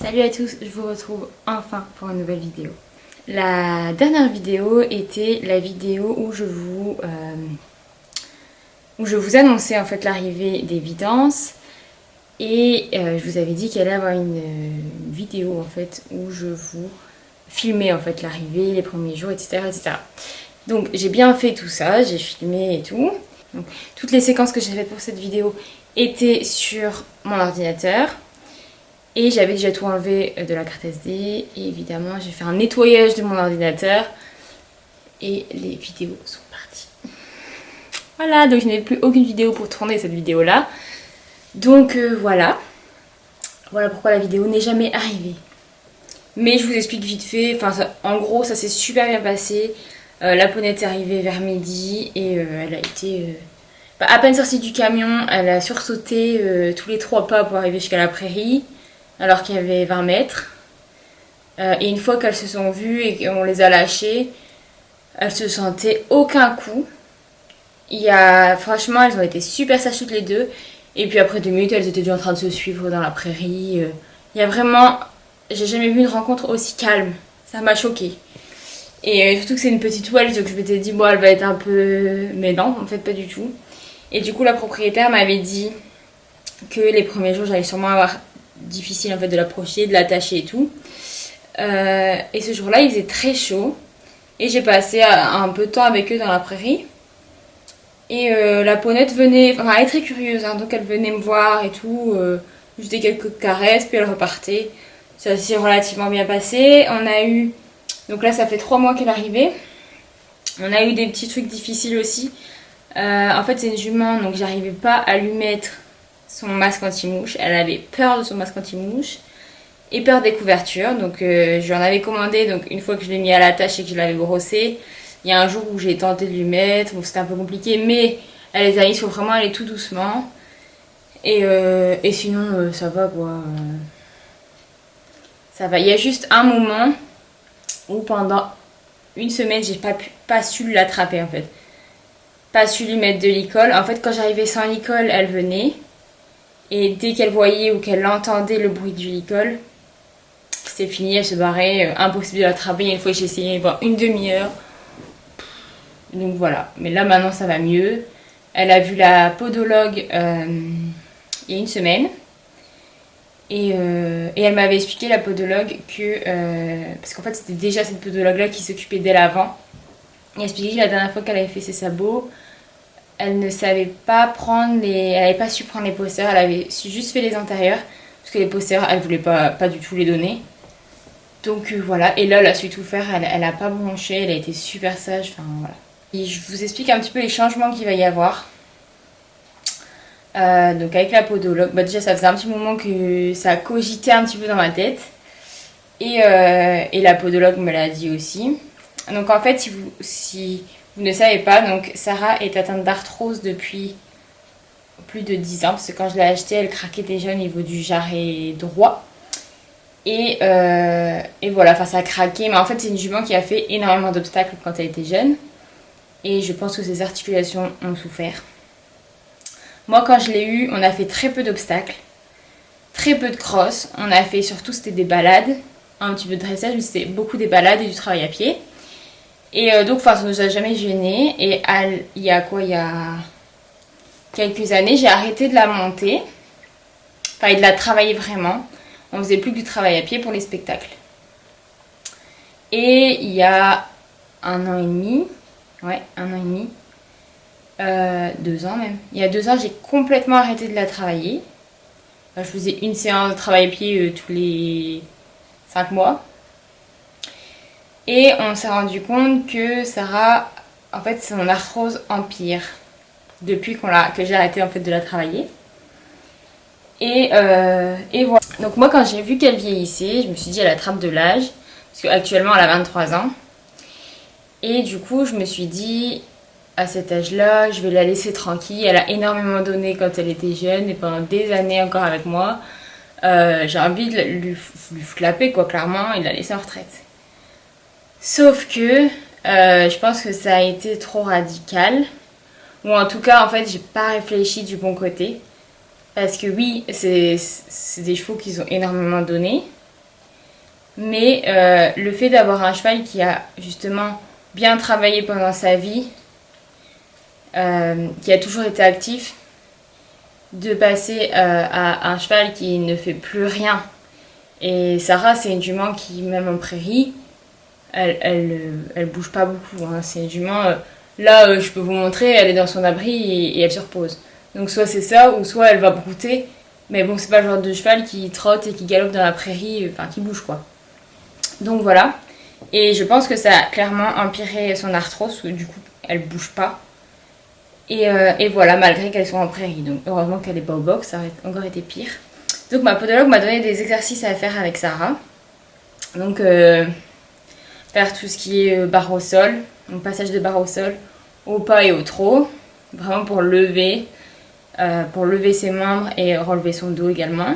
Salut à tous, je vous retrouve enfin pour une nouvelle vidéo. La dernière vidéo était la vidéo où je vous annonçais en fait l'arrivée d'Evidence et je vous avais dit qu'il allait y avoir une vidéo en fait où je vous filmais en fait l'arrivée, les premiers jours, etc. etc. Donc j'ai bien fait tout ça, j'ai filmé et tout. Donc, toutes les séquences que j'ai faites pour cette vidéo étaient sur mon ordinateur. Et j'avais déjà tout enlevé de la carte SD. Et évidemment, j'ai fait un nettoyage de mon ordinateur. Et les vidéos sont parties. Voilà, donc je n'ai plus aucune vidéo pour tourner cette vidéo-là. Donc voilà. Voilà pourquoi la vidéo n'est jamais arrivée. Mais je vous explique vite fait. Enfin, en gros, ça s'est super bien passé. La ponette est arrivée vers midi. Et elle a été... à peine sortie du camion, elle a sursauté tous les 3 pas pour arriver jusqu'à la prairie. Alors qu'il y avait 20 mètres. Et une fois qu'elles se sont vues et qu'on les a lâchées, elles se sentaient aucun coup. Franchement, elles ont été super sages toutes les deux. Et puis après 2 minutes, elles étaient déjà en train de se suivre dans la prairie. Il y a vraiment... J'ai jamais vu une rencontre aussi calme. Ça m'a choquée. Et surtout que c'est une petite Welsh, donc je m'étais dit, bon, elle va être un peu... Mais non, en fait, pas du tout. Et du coup, la propriétaire m'avait dit que les premiers jours, j'allais sûrement avoir... difficile en fait de l'approcher, de l'attacher et tout. Et ce jour-là, il faisait très chaud. Et j'ai passé un peu de temps avec eux dans la prairie. Et la ponette venait... Enfin, elle est très curieuse, hein, donc elle venait me voir et tout. Je faisais quelques caresses, puis elle repartait. Ça s'est relativement bien passé. On a eu... Donc là, ça fait 3 mois qu'elle est arrivée. On a eu des petits trucs difficiles aussi. En fait, c'est une jument, donc j'arrivais pas à lui mettre son masque anti-mouche. Elle avait peur de son masque anti-mouche et peur des couvertures. Donc je lui en avais commandé. Donc une fois que je l'ai mis à la tâche et que je l'avais brossé, il y a un jour où j'ai tenté de lui mettre. Bon, c'était un peu compliqué, mais elle les a mis, il faut vraiment aller tout doucement. Et sinon, ça va quoi. Ça va. Il y a juste un moment où pendant une semaine, j'ai pas su l'attraper en fait. Pas su lui mettre de licol. En fait, quand j'arrivais sans licol, elle venait. Et dès qu'elle voyait ou qu'elle entendait le bruit du licol, c'était fini, elle se barrait, impossible de l'attraper. Une fois j'ai essayé pendant une demi-heure. Donc voilà, mais là maintenant ça va mieux. Elle a vu la podologue il y a une semaine. Et elle m'avait expliqué, la podologue, que... parce qu'en fait c'était déjà cette podologue-là qui s'occupait d'elle avant. Elle a expliqué que la dernière fois qu'elle avait fait ses sabots, elle ne savait pas prendre elle n'avait pas su prendre les posters, elle avait juste fait les intérieurs, parce que les posters, elle voulait pas du tout les donner. Donc voilà, et là, elle a su tout faire, elle a pas bronché, elle a été super sage, enfin voilà. Et je vous explique un petit peu les changements qu'il va y avoir. Donc avec la podologue, déjà ça faisait un petit moment que ça cogitait un petit peu dans ma tête. Et la podologue me l'a dit aussi. Donc en fait, si vous ne savez pas, donc Sarah est atteinte d'arthrose depuis plus de 10 ans, parce que quand je l'ai achetée, elle craquait déjà au niveau du jarret droit. Et voilà, enfin ça a craqué, mais en fait c'est une jument qui a fait énormément d'obstacles quand elle était jeune. Et je pense que ses articulations ont souffert. Moi quand je l'ai eue, on a fait très peu d'obstacles, très peu de crosses. On a fait surtout, c'était des balades, un petit peu de dressage, mais c'était beaucoup des balades et du travail à pied. Et donc, ça ne nous a jamais gênés. Et il y a quelques années, j'ai arrêté de la monter. Enfin, et de la travailler vraiment. On faisait plus que du travail à pied pour les spectacles. Et il y a 1 an et demi. Ouais, 1 an et demi. 2 ans même. Il y a 2 ans, j'ai complètement arrêté de la travailler. Enfin, je faisais une séance de travail à pied tous les 5 mois. Et on s'est rendu compte que Sarah, en fait, son arthrose empire depuis que j'ai arrêté en fait de la travailler. Et voilà. Donc moi, quand j'ai vu qu'elle vieillissait, je me suis dit elle attrape de l'âge, parce qu'actuellement elle a 23 ans. Et du coup, je me suis dit, à cet âge-là, je vais la laisser tranquille. Elle a énormément donné quand elle était jeune et pendant des années encore avec moi. J'ai envie de lui foutre la paix, quoi, clairement, et de la laisser en retraite. Sauf que je pense que ça a été trop radical. Ou en tout cas, en fait, j'ai pas réfléchi du bon côté. Parce que oui, c'est des chevaux qui ont énormément donné. Mais le fait d'avoir un cheval qui a justement bien travaillé pendant sa vie, qui a toujours été actif, de passer à un cheval qui ne fait plus rien. Et Sarah, c'est une jument qui, même en prairie, elle bouge pas beaucoup. Hein. C'est une jument, là, je peux vous montrer, elle est dans son abri et elle se repose. Donc soit c'est ça, ou soit elle va brouter. Mais bon, c'est pas le genre de cheval qui trotte et qui galope dans la prairie, enfin qui bouge quoi. Donc voilà. Et je pense que ça a clairement empiré son arthrose, parce que du coup, elle bouge pas. Et voilà, malgré qu'elle soit en prairie. Donc heureusement qu'elle n'est pas au box, ça aurait encore été pire. Donc ma podologue m'a donné des exercices à faire avec Sarah. Donc faire tout ce qui est barre au sol, donc passage de barre au sol, au pas et au trot. Vraiment pour lever ses membres et relever son dos également.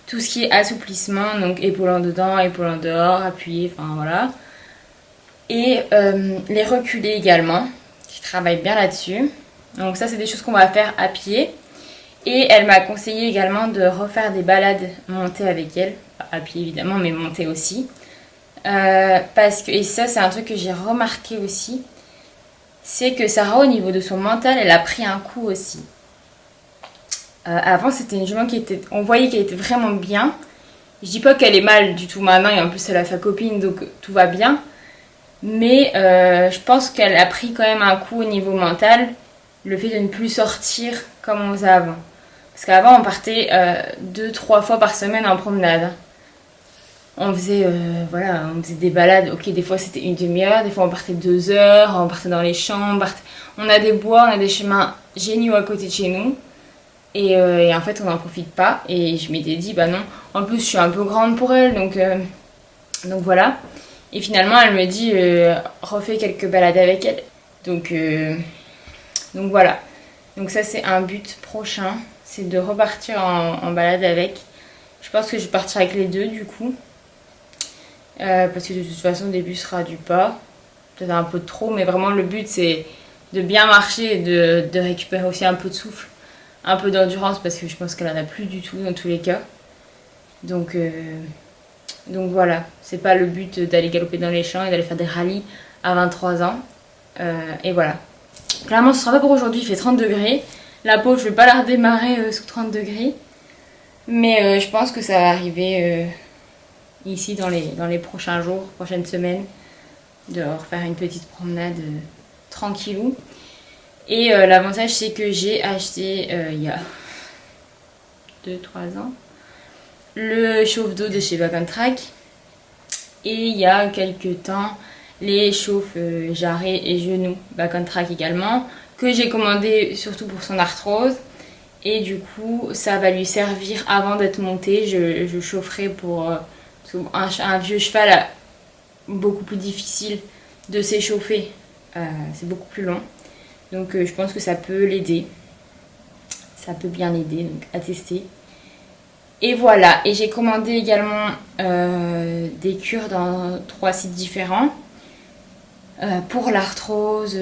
Tout ce qui est assouplissement, donc épaule en dedans, épaule en dehors, appuyer, enfin voilà. Et les reculer également. Je travaille bien là-dessus. Donc ça, c'est des choses qu'on va faire à pied. Et elle m'a conseillé également de refaire des balades montées avec elle. À pied évidemment, mais montées aussi. Parce que, et ça, c'est un truc que j'ai remarqué aussi. C'est que Sarah, au niveau de son mental, elle a pris un coup aussi. Avant, c'était une jument on voyait qu'elle était vraiment bien. Je dis pas qu'elle est mal du tout maintenant, et en plus, elle a sa copine, donc tout va bien. Mais je pense qu'elle a pris quand même un coup au niveau mental, le fait de ne plus sortir comme on faisait avant. Parce qu'avant, on partait 2-3 fois par semaine en promenade. On faisait, on faisait des balades. Ok, des fois c'était une demi-heure, des fois on partait 2 heures, on partait dans les champs. On a des bois, on a des chemins géniaux à côté de chez nous. Et en fait, on n'en profite pas. Et je m'étais dit, bah non. En plus, je suis un peu grande pour elle, donc voilà. Et finalement, elle me dit, refais quelques balades avec elle. Donc voilà. Donc ça, c'est un but prochain. C'est de repartir en balade avec. Je pense que je vais partir avec les deux, du coup. Parce que de toute façon, au début, ce sera du pas. Peut-être un peu de trop. Mais vraiment, le but, c'est de bien marcher et de récupérer aussi un peu de souffle. Un peu d'endurance, parce que je pense qu'elle en a plus du tout, dans tous les cas. Donc voilà, c'est pas le but d'aller galoper dans les champs et d'aller faire des rallyes à 23 ans. Et voilà. Clairement, ce sera pas pour aujourd'hui, il fait 30 degrés. La peau, je vais pas la redémarrer sous 30 degrés. Mais je pense que ça va arriver ici dans les prochains jours, prochaines semaines, de refaire une petite promenade tranquillou. Et l'avantage, c'est que j'ai acheté il y a 2-3 ans le chauffe-d'eau de chez Back-on-Track. Et il y a quelques temps, les chauffe-jarrets et genoux Back-on-Track également, que j'ai commandé surtout pour son arthrose. Et du coup, ça va lui servir avant d'être monté. Je chaufferai pour un vieux cheval beaucoup plus difficile de s'échauffer. C'est beaucoup plus long. Donc je pense que ça peut l'aider. Ça peut bien l'aider, donc à tester. Et voilà, et j'ai commandé également des cures dans 3 sites différents. Pour l'arthrose,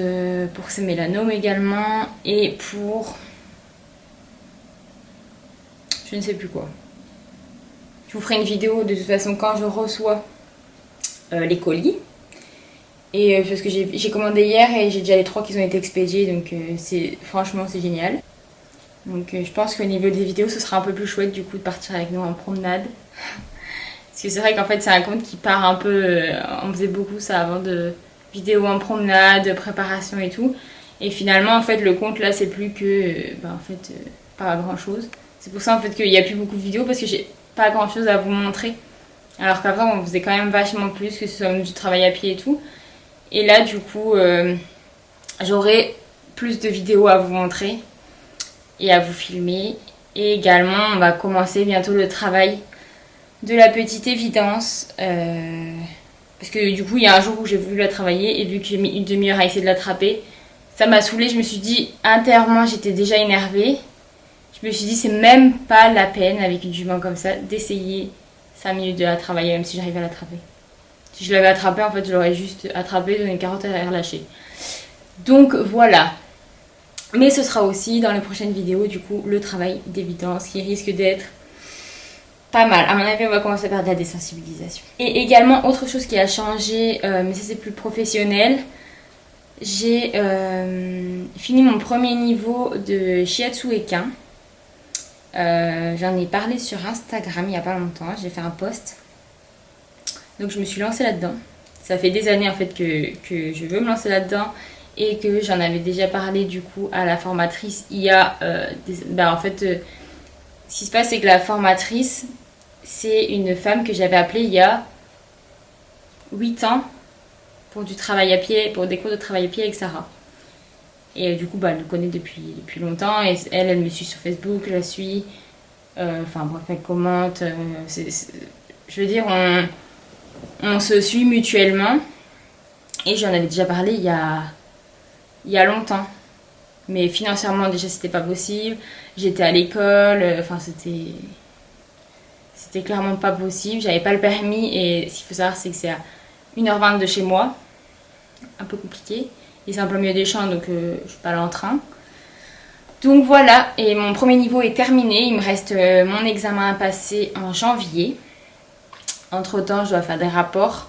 pour ses mélanomes également, et pour... je ne sais plus quoi. Je vous ferai une vidéo de toute façon quand je reçois les colis. Et parce que j'ai commandé hier et j'ai déjà les 3 qui ont été expédiés, donc franchement c'est génial. Donc je pense qu'au niveau des vidéos, ce sera un peu plus chouette du coup de partir avec nous en promenade. Parce que c'est vrai qu'en fait c'est un compte qui part un peu... on faisait beaucoup ça avant, de vidéos en promenade, de préparation et tout. Et finalement en fait le compte là c'est plus que... pas grand chose. C'est pour ça en fait qu'il n'y a plus beaucoup de vidéos, parce que j'ai pas grand chose à vous montrer. Alors qu'avant on faisait quand même vachement plus, que ce soit du travail à pied et tout. Et là du coup j'aurai plus de vidéos à vous montrer et à vous filmer. Et également on va commencer bientôt le travail de la petite évidence, parce que du coup il y a un jour où j'ai voulu la travailler, et vu que j'ai mis une demi-heure à essayer de l'attraper, ça m'a saoulée. Je me suis dit, intérieurement j'étais déjà énervée. Je me suis dit c'est même pas la peine avec une jument comme ça d'essayer 5 minutes de la travailler, même si j'arrive à l'attraper. Si je l'avais attrapée, en fait je l'aurais juste attrapée, donné une carotte et relâché. Donc voilà. Mais ce sera aussi dans les prochaines vidéos du coup le travail d'évidence, qui risque d'être pas mal. À mon avis, on va commencer par de la désensibilisation. Et également, autre chose qui a changé, mais ça c'est plus professionnel, j'ai fini mon premier niveau de Shiatsu Equin. J'en ai parlé sur Instagram il n'y a pas longtemps, j'ai fait un post. Donc je me suis lancée là-dedans. Ça fait des années en fait que je veux me lancer là-dedans et que j'en avais déjà parlé du coup à la formatrice. Il y a ce qui se passe c'est que la formatrice c'est une femme que j'avais appelée il y a 8 ans pour du travail à pied, pour des cours de travail à pied avec Sarah. Et du coup elle me connaît depuis longtemps et elle me suit sur Facebook, je la suis. Enfin bref, elle commente. Je veux dire, on se suit mutuellement. Et j'en avais déjà parlé il y a longtemps. Mais financièrement, déjà, c'était pas possible. J'étais à l'école. Enfin, c'était clairement pas possible. J'avais pas le permis. Et ce qu'il faut savoir, c'est que c'est à 1h20 de chez moi. Un peu compliqué. Et c'est en plein milieu des champs, donc je suis pas là en train. Donc voilà, et mon premier niveau est terminé. Il me reste mon examen à passer en janvier. Entre temps, je dois faire des rapports.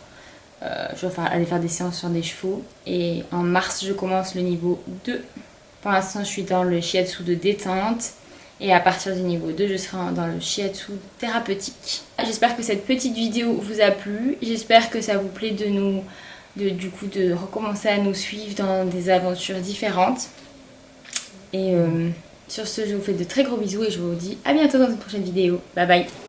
Je dois aller faire des séances sur des chevaux. Et en mars, je commence le niveau 2. Pour l'instant, je suis dans le shiatsu de détente. Et à partir du niveau 2, je serai dans le shiatsu thérapeutique. J'espère que cette petite vidéo vous a plu. J'espère que ça vous plaît du coup de recommencer à nous suivre dans des aventures différentes. Et sur ce, je vous fais de très gros bisous et je vous dis à bientôt dans une prochaine vidéo. Bye bye.